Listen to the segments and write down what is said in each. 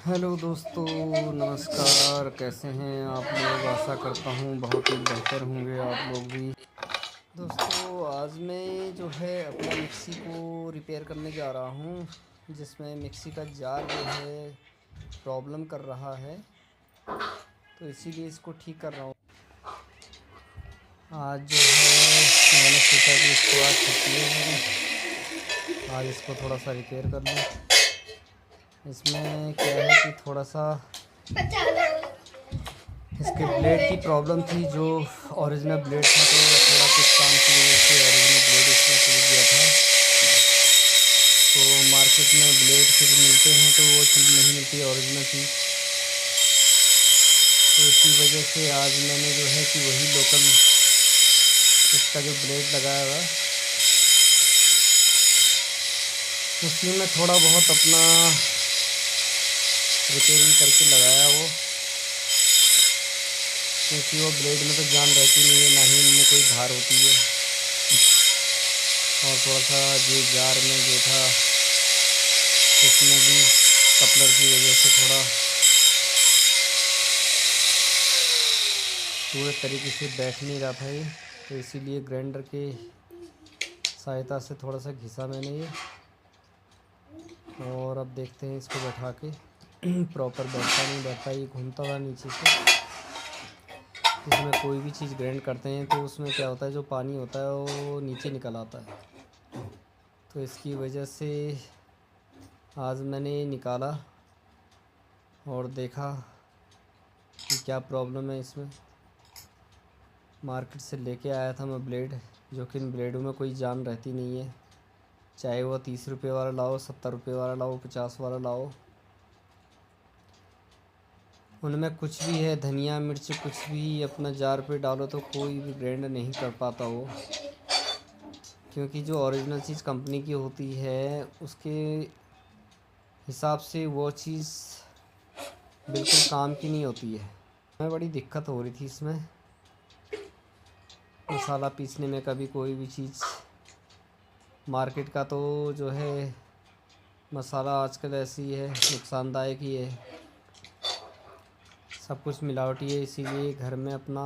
Hello दोस्तों, नमस्कार। कैसे हैं आप लोग? आशा करता हूँ बहुत ही बेहतर होंगे आप लोग भी। दोस्तों, आज मैं जो है अपना मिक्सी को रिपेयर करने जा रहा हूँ, जिसमें मिक्सी का जार जो है प्रॉब्लम कर रहा है, तो इसीलिए इसको ठीक कर रहा हूँ। आज जो है मैंने सोचा कि इसको आज छुट्टी है मेरी, आज इसको थोड़ा सा रिपेयर कर लूँ। इसमें क्या है कि थोड़ा सा इसके ब्लेड की प्रॉब्लम थी, जो ओरिजिनल ब्लेड था, तो थोड़ा कुछ काम की वजह से ओरिजिनल ब्लेड इसमें टूट गया था। तो मार्केट में ब्लेड फिर मिलते हैं तो वो चीज़ नहीं मिलती ओरिजिनल चीज़, तो इसी वजह से आज मैंने जो है कि वही लोकल इसका जो ब्लेड लगाया हुआ, उसी में थोड़ा बहुत अपना रिपेयरिंग करके लगाया वो, क्योंकि वो ब्लेड में तो जान रहती नहीं है, ना ही इनमें कोई धार होती है। और थोड़ा सा जो जार में जो था उसमें भी कपलर की वजह से थोड़ा पूरे तरीके से बैठ नहीं रहा था ये, तो इसीलिए ग्राइंडर के सहायता से थोड़ा सा घिसा मैंने ये। और अब देखते हैं इसको बैठा के प्रॉपर बैठता नहीं बैठता, ये घूमता हुआ नीचे से। इसमें कोई भी चीज़ ग्राइंड करते हैं तो उसमें क्या होता है, जो पानी होता है वो नीचे निकल आता है, तो इसकी वजह से आज मैंने निकाला और देखा कि क्या प्रॉब्लम है इसमें। मार्केट से लेके आया था मैं ब्लेड, जो कि इन ब्लेडों में कोई जान रहती नहीं है, चाहे वो 30 रुपये वाला लाओ, 70 रुपये वाला लाओ, 50 वाला लाओ, उनमें कुछ भी है, धनिया मिर्च कुछ भी अपना जार पे डालो तो कोई भी ग्राइंड नहीं कर पाता वो, क्योंकि जो ओरिजिनल चीज़ कंपनी की होती है उसके हिसाब से वो चीज़ बिल्कुल काम की नहीं होती है। हमें बड़ी दिक्कत हो रही थी इसमें मसाला पीसने में। कभी कोई भी चीज़ मार्केट का तो जो है मसाला आजकल ऐसी है, नुकसानदायक ही है, सब कुछ मिलावटी है, इसीलिए घर में अपना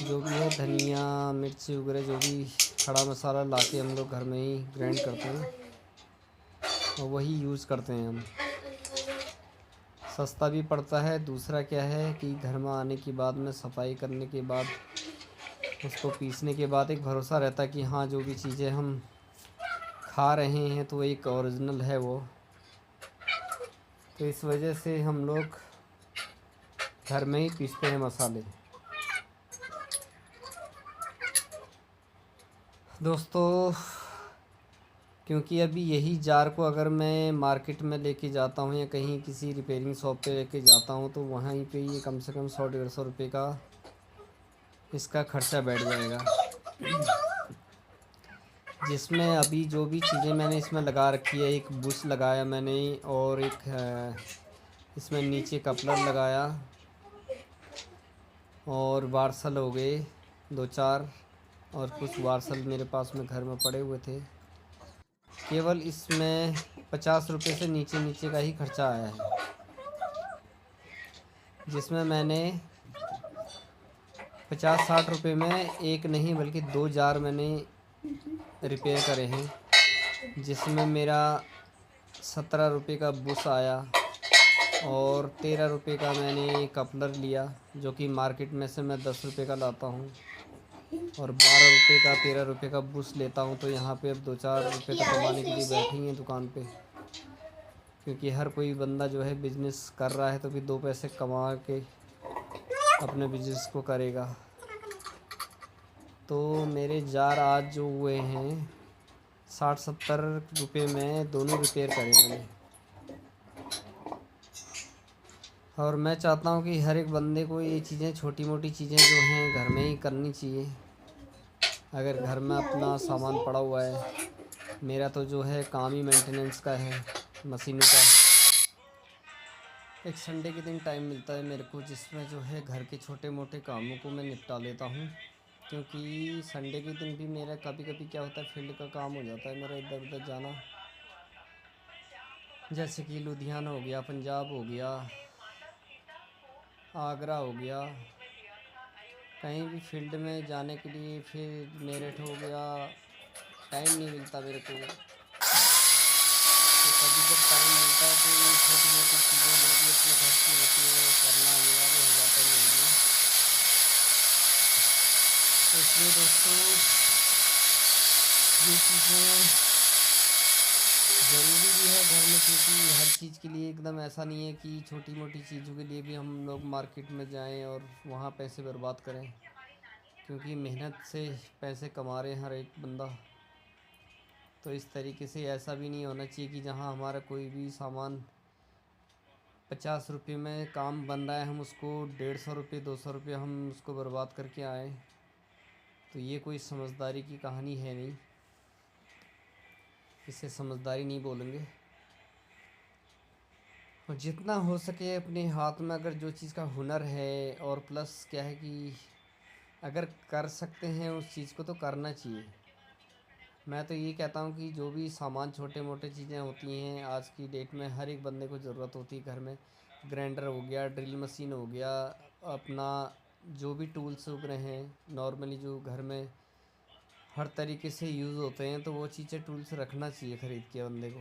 जो भी है धनिया मिर्च वगैरह जो भी खड़ा मसाला ला के हम लोग घर में ही ग्राइंड करते हैं और वही यूज़ करते हैं हम। सस्ता भी पड़ता है। दूसरा क्या है कि घर में आने के बाद में सफाई करने के बाद उसको पीसने के बाद एक भरोसा रहता है कि हाँ, जो भी चीज़ें हम खा रहे हैं तो एक ओरिजिनल है वो, तो इस वजह से हम लोग घर में ही पीसते हैं मसाले। दोस्तों, क्योंकि अभी यही जार को अगर मैं मार्केट में लेके जाता हूँ या कहीं किसी रिपेयरिंग शॉप पे लेके जाता हूँ तो वहीं पे ये कम से कम 100-150 रुपये का इसका खर्चा बैठ जाएगा, जिसमें अभी जो भी चीज़ें मैंने इसमें लगा रखी है, एक बुश लगाया मैंने और एक इसमें नीचे कपलर लगाया और वार्सल हो गए 2-4, और कुछ वार्सल मेरे पास में घर में पड़े हुए थे। केवल इसमें 50 रुपये से नीचे नीचे का ही खर्चा आया है, जिसमें मैंने 50-60 रुपये में एक नहीं बल्कि 2 जार मैंने रिपेयर करे हैं, जिसमें मेरा 17 रुपये का बुश आया और 13 रुपये का मैंने कपलर लिया, जो कि मार्केट में से मैं 10 रुपये का लाता हूँ, और 12 रुपये का 13 रुपये का बुश लेता हूँ। तो यहाँ पे अब 2-4 रुपये तो कमाने के लिए बैठे ही हैं दुकान पे, क्योंकि हर कोई बंदा जो है बिज़नेस कर रहा है तो फिर 2 पैसे कमा के अपने बिज़नेस को करेगा। तो मेरे जार आज जो हुए हैं 60-70 रुपये में दोनों रिपेयर करे मैंने, और मैं चाहता हूँ कि हर एक बंदे को ये चीज़ें, छोटी मोटी चीज़ें जो हैं घर में ही करनी चाहिए। अगर घर में अपना सामान पड़ा हुआ है, मेरा तो जो है काम ही मेंटेनेंस का है, मशीनों का। एक संडे के दिन टाइम मिलता है मेरे को, जिसमें जो है घर के छोटे मोटे कामों को मैं निपटा लेता हूँ, क्योंकि संडे के दिन भी मेरा कभी कभी क्या होता है, फील्ड का काम हो जाता है मेरा, इधर उधर जाना। जैसे कि लुधियाना हो गया, पंजाब हो गया, आगरा हो गया, कहीं भी फील्ड में जाने के लिए, फिर मेरठ हो गया, टाइम नहीं मिलता मेरे को। तो कभी जब टाइम मिलता है तो ये छोटी मोटी चीज़ें जो भी अपने घर की होती हैं वो करना अनिवार्य हो जाता है मेरे लिए। तो इसलिए दोस्तों ये चीज़ें ज़रूरी भी है घर में, क्योंकि हर चीज़ के लिए एकदम ऐसा नहीं है कि छोटी मोटी चीज़ों के लिए भी हम लोग मार्केट में जाएं और वहाँ पैसे बर्बाद करें, क्योंकि मेहनत से पैसे कमा रहे हैं हर एक बंदा। तो इस तरीके से ऐसा भी नहीं होना चाहिए कि जहाँ हमारा कोई भी सामान 50 रुपये में काम बन रहा है, हम उसको 150 रुपये 200 रुपये हम उसको बर्बाद करके आए। तो ये कोई समझदारी की कहानी है नहीं, इसे समझदारी नहीं बोलेंगे। और जितना हो सके अपने हाथ में अगर जो चीज़ का हुनर है, और प्लस क्या है कि अगर कर सकते हैं उस चीज़ को तो करना चाहिए। मैं तो ये कहता हूँ कि जो भी सामान छोटे मोटे चीज़ें होती हैं आज की डेट में हर एक बंदे को ज़रूरत होती है घर में। ग्राइंडर हो गया, ड्रिल मशीन हो गया, अपना जो भी टूल्स उग रहे हैं नॉर्मली जो घर में हर तरीके से यूज़ होते हैं, तो वो चीज़ें टूल्स रखना चाहिए ख़रीद के बंदे को,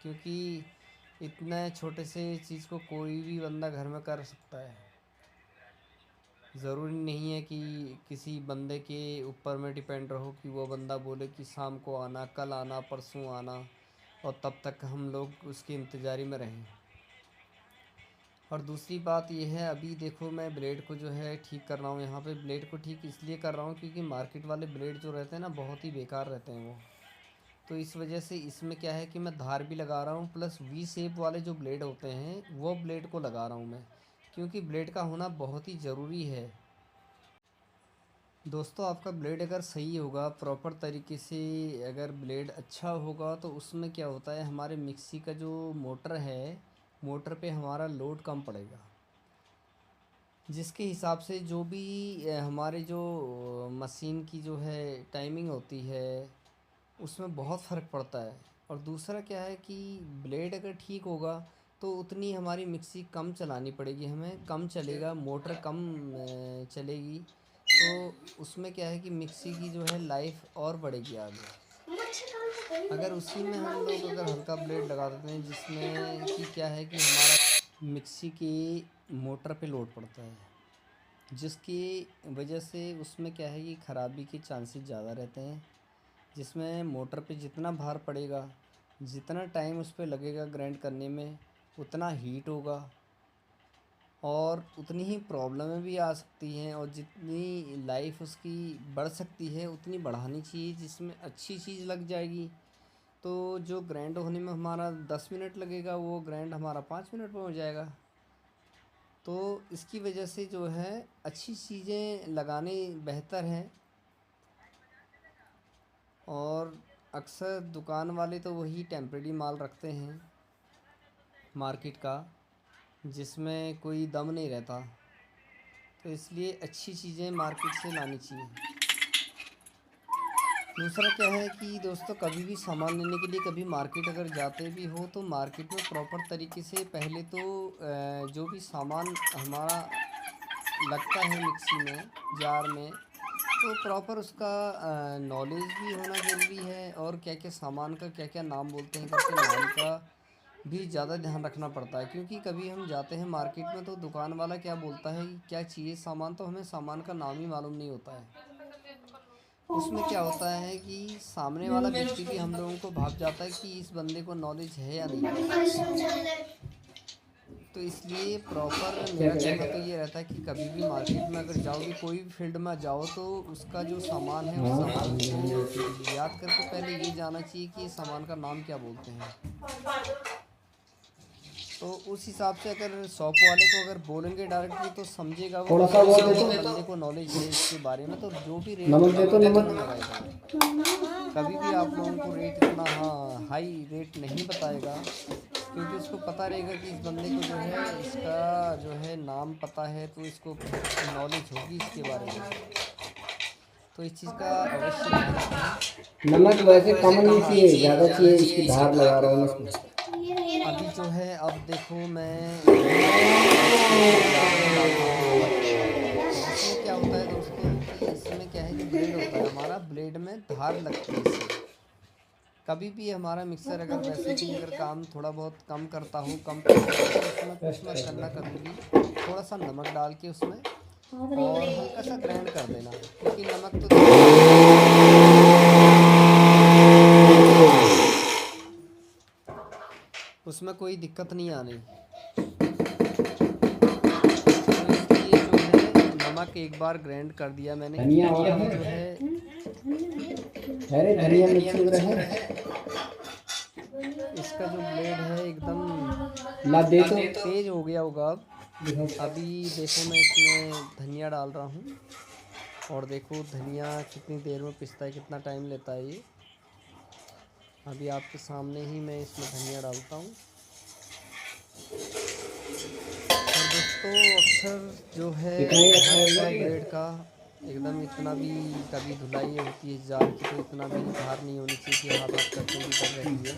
क्योंकि इतने छोटे से चीज़ को कोई भी बंदा घर में कर सकता है। ज़रूरी नहीं है कि किसी बंदे के ऊपर में डिपेंड रहो कि वो बंदा बोले कि शाम को आना, कल आना, परसों आना, और तब तक हम लोग उसकी इंतज़ारी में रहें। और दूसरी बात ये है, अभी देखो मैं ब्लेड को जो है ठीक कर रहा हूँ यहाँ पे। ब्लेड को ठीक इसलिए कर रहा हूँ क्योंकि मार्केट वाले ब्लेड जो रहते हैं ना बहुत ही बेकार रहते हैं वो। तो इस वजह से इसमें क्या है कि मैं धार भी लगा रहा हूँ, प्लस वी शेप वाले जो ब्लेड होते हैं वो ब्लेड को लगा रहा हूँ मैं, क्योंकि ब्लेड का होना बहुत ही ज़रूरी है। दोस्तों आपका ब्लेड अगर सही होगा, प्रॉपर तरीके से अगर ब्लेड अच्छा होगा, तो उसमें क्या होता है हमारे मिक्सी का जो मोटर है, मोटर पे हमारा लोड कम पड़ेगा, जिसके हिसाब से जो भी हमारे जो मशीन की जो है टाइमिंग होती है उसमें बहुत फ़र्क पड़ता है। और दूसरा क्या है कि ब्लेड अगर ठीक होगा तो उतनी हमारी मिक्सी कम चलानी पड़ेगी हमें, कम चलेगा, मोटर कम चलेगी, तो उसमें क्या है कि मिक्सी की जो है लाइफ और बढ़ेगी आगे। अगर उसी में हम लोग अगर हल्का ब्लेड लगा देते हैं जिसमें कि क्या है कि हमारा मिक्सी की मोटर पे लोड पड़ता है, जिसकी वजह से उसमें क्या है कि ख़राबी के चांसेस ज़्यादा रहते हैं, जिसमें मोटर पे जितना भार पड़ेगा, जितना टाइम उस पर लगेगा ग्राइंड करने में, उतना हीट होगा और उतनी ही प्रॉब्लमें भी आ सकती हैं, और जितनी लाइफ उसकी बढ़ सकती है उतनी बढ़ानी चाहिए जिसमें अच्छी चीज़ लग जाएगी। तो जो ग्राइंड होने में हमारा 10 मिनट लगेगा वो ग्राइंड हमारा 5 मिनट में हो जाएगा। तो इसकी वजह से जो है अच्छी चीज़ें लगाने बेहतर हैं। और अक्सर दुकान वाले तो वही टेम्परेरी माल रखते हैं मार्केट का, जिसमें कोई दम नहीं रहता, तो इसलिए अच्छी चीज़ें मार्केट से लानी चाहिए। दूसरा क्या है कि दोस्तों कभी भी सामान लेने के लिए कभी मार्केट अगर जाते भी हो तो मार्केट में प्रॉपर तरीके से पहले तो जो भी सामान हमारा लगता है मिक्सी में, जार में, तो प्रॉपर उसका नॉलेज भी होना ज़रूरी है, और क्या क्या सामान का क्या क्या नाम बोलते हैं करके नाम का भी ज़्यादा ध्यान रखना पड़ता है। क्योंकि कभी हम जाते हैं मार्केट में तो दुकान वाला क्या बोलता है कि क्या चाहिए सामान, तो हमें सामान का नाम ही मालूम नहीं होता है। उसमें क्या होता है कि सामने वाला व्यक्ति भी हम लोगों को भाप जाता है कि इस बंदे को नॉलेज है या नहीं है। तो इसलिए प्रॉपर मेरा कहना तो ये रहता है कि कभी भी मार्केट में अगर जाओगे, कोई भी फील्ड में जाओ, तो उसका जो सामान है उस सामान को याद करके पहले ये जाना चाहिए कि इस सामान का नाम क्या बोलते हैं। तो उस हिसाब से अगर शॉप वाले को अगर बोलेंगे डायरेक्टली तो समझेगा वो, थोड़ा सा वो दे दो, बंदे को नॉलेज है इसके बारे में, तो जो भी रेट नमक दे दो, नमक। लगाएगा। कभी भी आप लोगों को रेट इतना हाई रेट नहीं बताएगा, क्योंकि उसको पता रहेगा कि इस बंदे को जो है इसका जो है नाम पता है, तो इसको नॉलेज होगी इसके बारे में। तो इस चीज़ का अवश्य ध्यान रखें। नमक वैसे कम नहीं चाहिए, ज़्यादा चाहिए, इसकी धार लगा रहा हूँ मैं इसमें। अभी जो है अब देखो मैं इसमें क्या होता है दोस्तों कि इसमें क्या है कि ब्लेड होता है हमारा, ब्लेड में धार लगती है इससे। कभी भी हमारा मिक्सर अगर वैसे भी अगर काम थोड़ा बहुत कम करता हो कम करता हो तो उसमें कुछ मत करना कभी भी, थोड़ा सा नमक डाल के उसमें और हल्का सा ग्राइंड कर देना, क्योंकि नमक तो उसमें कोई दिक्कत नहीं आनी। तो इसलिए जो है नमक एक बार ग्राइंड कर दिया मैंने, धनिया और अभी है, जो है अरे धनिया मिक्स वगैरह है, इसका जो ब्लेड है एकदम ला दे तो तेज हो गया होगा अब। दिखाओ। अभी देखो मैं इसमें धनिया डाल रहा हूँ और देखो धनिया कितनी देर में पिसता है, कितना टाइम लेता है ये। अभी आपके सामने ही मैं इसमें धनिया डालता हूँ। और दोस्तों अक्सर जो है इतना ही रखा धार का होगा ये। ब्लेड का एकदम इतना भी कभी धुलाई होती है जार की तो इतना भी धार नहीं होनी चाहिए कि हाथ हाथ करते भी कर रही है।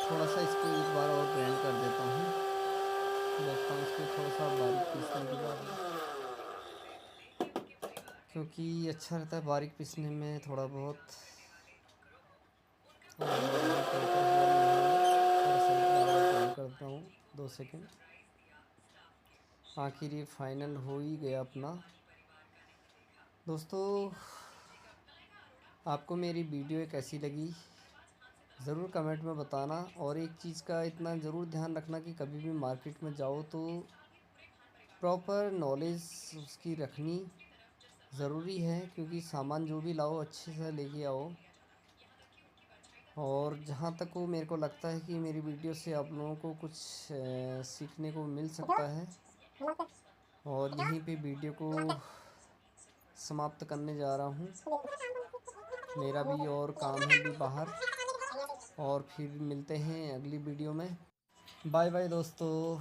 थोड़ा सा इसको एक बार और ग्राइंड कर देता हूँ, देखता हूँ इसको थोड़ा सा बारीक पीसने के बाद, क्योंकि अच्छा रहता है बारीक पीसने में थोड़ा बहुत। और अभी पेपर हुआ नहीं है, थोड़ा सा एक बार और ग्राइंड करता हूँ 2 सेकंड। आखिर ये फाइनल हो ही गया अपना। दोस्तों आपको मेरी वीडियो कैसी लगी ज़रूर कमेंट में बताना। और एक चीज़ का इतना ज़रूर ध्यान रखना कि कभी भी मार्केट में जाओ तो प्रॉपर नॉलेज उसकी रखनी ज़रूरी है, क्योंकि सामान जो भी लाओ अच्छे से लेके आओ। और जहाँ तक वो मेरे को लगता है कि मेरी वीडियो से आप लोगों को कुछ सीखने को मिल सकता है। और यहीं पे वीडियो को समाप्त करने जा रहा हूँ, मेरा भी और काम है भी बाहर। और फिर मिलते हैं अगली वीडियो में। बाय बाय दोस्तों।